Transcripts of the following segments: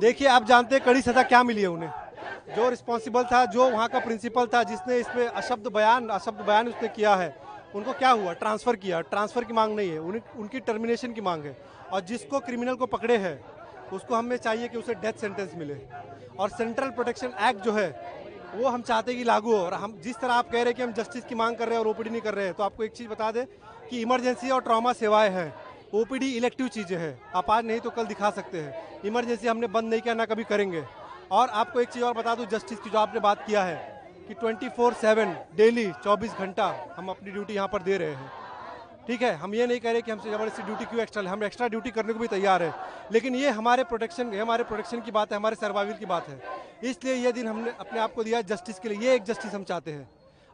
देखिए, आप जानते हैं कड़ी सजा क्या मिली है उन्हें। जो रिस्पॉन्सिबल था, जो वहाँ का प्रिंसिपल था, जिसने इसमें अशब्द बयान उसने किया है, उनको क्या हुआ? ट्रांसफ़र किया। ट्रांसफ़र की मांग नहीं है, उनकी टर्मिनेशन की मांग है। और जिसको क्रिमिनल को पकड़े हैं, उसको हमें चाहिए कि उसे डेथ सेंटेंस मिले। और सेंट्रल प्रोटेक्शन एक्ट जो है, वो हम चाहते हैं कि लागू हो। और हम जिस तरह आप कह रहे हैं कि हम जस्टिस की मांग कर रहे हैं और ओपीडी नहीं कर रहे हैं, तो आपको एक चीज़ बता दें कि इमरजेंसी और ट्रॉमा सेवाएं हैं, ओपीडी इलेक्टिव चीज़ें हैं। आप आज नहीं तो कल दिखा सकते हैं। इमरजेंसी हमने बंद नहीं किया, ना कभी करेंगे। और आपको एक चीज़ और बता दूं, जस्टिस की जो आपने बात किया है कि 24/7 डेली 24 घंटा हम अपनी ड्यूटी यहाँ पर दे रहे हैं। ठीक है, हम ये नहीं कह रहे कि हमसे ज़बरदस्ती ड्यूटी क्यों एक्स्ट्रा, हम एक्स्ट्रा ड्यूटी करने को भी तैयार है, लेकिन ये हमारे प्रोटेक्शन की बात है, हमारे सर्वाइवल की बात है। इसलिए ये दिन हमने अपने आप को दिया जस्टिस के लिए। ये एक जस्टिस हम चाहते हैं।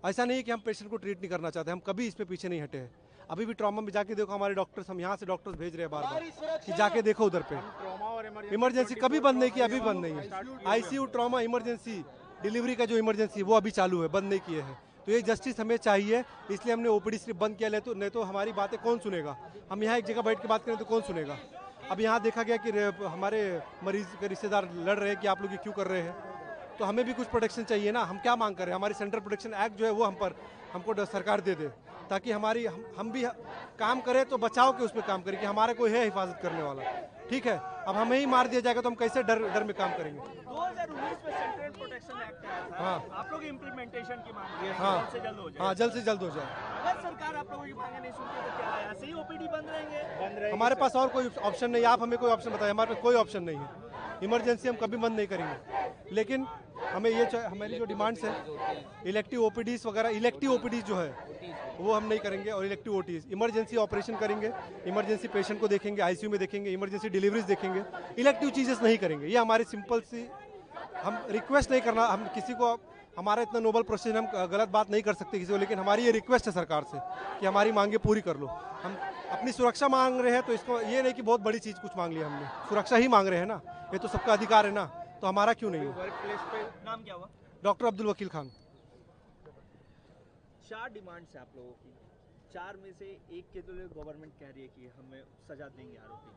ऐसा नहीं है कि हम पेशेंट को ट्रीट नहीं करना चाहते, हम कभी इस पे पीछे नहीं हटे हैं। अभी भी ट्रॉमा में जाके देखो, हमारे डॉक्टर्स, हम यहाँ से डॉक्टर्स भेज रहे हैं बार बार कि जाके देखो उधर पे। इमरजेंसी कभी बंद नहीं किया, अभी बंद नहीं है। आईसीयू, ट्रॉमा, इमरजेंसी, डिलीवरी का जो इमरजेंसी वो अभी चालू है, बंद नहीं किए हैं। तो ये जस्टिस हमें चाहिए, इसलिए हमने ओपीडी सिर्फ बंद किया। नहीं तो हमारी बातें कौन सुनेगा? हम यहाँ एक जगह बैठ के बात करें तो कौन सुनेगा? अब यहाँ देखा गया कि हमारे मरीज के रिश्तेदार लड़ रहे हैं कि आप लोग ये क्यों कर रहे हैं। तो हमें भी कुछ प्रोटेक्शन चाहिए ना। हम क्या मांग कर रहे हैं? हमारी सेंट्रल प्रोटेक्शन एक्ट जो है वो हमको सरकार दे दे, ताकि हम भी काम करें तो बचाव के उस पर काम करें कि हमारा कोई है हिफाजत करने वाला। ठीक है, अब हमें ही मार दिया जाएगा तो हम कैसे डर में काम करेंगे? 2019 में सेंट्रल प्रोटेक्शन एक्ट आया था। हाँ, आप लोग इम्प्लीमेंटेशन की मांग की है, हाँ, जल्द से जल्द हो जाए। हाँ, जल्द से जल्द हो जाए। अगर सरकार आप लोगों की मांगे नहीं सुनती तो क्या है? ऐसे ही ओपीडी बंद रहेंगे? हमारे पास और कोई ऑप्शन नहीं है। आप हमें कोई ऑप्शन बताइए, हमारे पास कोई ऑप्शन नहीं है। इमरजेंसी हम कभी बंद नहीं करेंगे, लेकिन हमें हमारी जो डिमांड्स है, इलेक्टिव ओपीडीज वगैरह, इलेक्टिव ओपीडीज जो है वो हम नहीं करेंगे। और इलेक्टिव ओटीज, इमरजेंसी ऑपरेशन करेंगे, इमरजेंसी पेशेंट को देखेंगे, आईसीयू में देखेंगे, इमरजेंसी डिलीवरीज देखेंगे, इलेक्टिव चीजेस नहीं करेंगे। ये हमारी सिंपल सी, हम रिक्वेस्ट नहीं करना, हम किसी को, हमारा इतना नोबल प्रोसेस, हम गलत बात नहीं कर सकते किसी को, लेकिन हमारी ये रिक्वेस्ट है सरकार से कि हमारी मांगे पूरी कर लो। हम अपनी सुरक्षा मांग रहे हैं, तो इसको ये नहीं कि बहुत बड़ी चीज़ कुछ मांग लिया हमने, सुरक्षा ही मांग रहे हैं ना। ये तो सबका अधिकार है ना, तो हमारा क्यों नहीं है? वर्क प्लेस पे नाम क्या हुआ? डॉक्टर अब्दुल वकील खान। 4 डिमांड्स है आप लोगों की, 4 में से एक के तो गवर्नमेंट कह रही है कि हमें सजा देंगे आरोपी।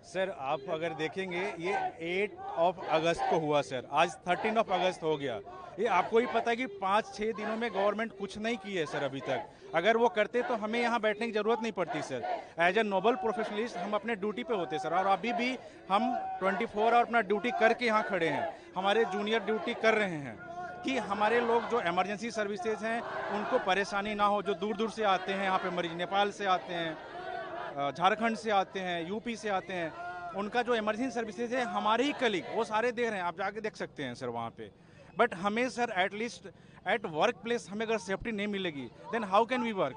सर आप अगर देखेंगे ये 8 अगस्त को हुआ सर, आज 13 अगस्त हो गया। ये आपको ही पता है कि 5-6 दिनों में गवर्नमेंट कुछ नहीं की है सर अभी तक। अगर वो करते तो हमें यहाँ बैठने की ज़रूरत नहीं पड़ती sir. As a noble professionalist हम अपने ड्यूटी पे होते सर, और अभी भी हम 24 आवर अपना ड्यूटी करके यहाँ खड़े हैं। हमारे जूनियर ड्यूटी कर रहे हैं कि हमारे लोग जो इमरजेंसी सर्विसेज हैं उनको परेशानी ना हो। जो दूर दूर से आते हैं यहाँ पे मरीज, नेपाल से आते हैं, झारखंड से आते हैं, यूपी से आते हैं, उनका जो इमरजेंसी सर्विसेज है हमारे ही कलीग वो सारे देख रहे हैं, आप जाके देख सकते हैं सर वहाँ पे। बट हमें sir at least at work place हमें अगर सेफ्टी नहीं मिलेगी then how can we work?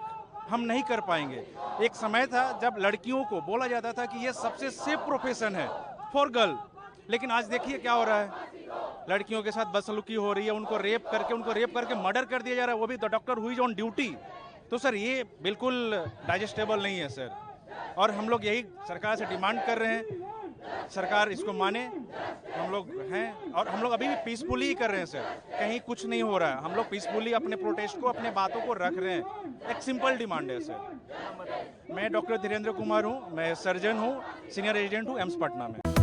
हम नहीं कर पाएंगे। एक समय था जब लड़कियों को बोला जाता था कि ये सबसे सेफ प्रोफेशन है फॉर गर्ल, लेकिन आज देखिए क्या हो रहा है। लड़कियों के साथ बदसलूकी हो रही है, उनको रेप करके मर्डर कर दिया जा रहा है, वो भी द डॉक्टर हुई ऑन ड्यूटी। तो सर ये बिल्कुल डाइजेस्टेबल नहीं है सर, और हम लोग यही सरकार से डिमांड कर रहे हैं, सरकार इसको माने। हम लोग हैं और हम लोग अभी भी पीसफुली ही कर रहे हैं सर, कहीं कुछ नहीं हो रहा है। हम लोग पीसफुली अपने प्रोटेस्ट को, अपने बातों को रख रहे हैं। एक सिंपल डिमांड है सर। मैं डॉक्टर धीरेन्द्र कुमार हूँ, मैं सर्जन हूँ, सीनियर रेजिडेंट हूँ एम्स पटना में।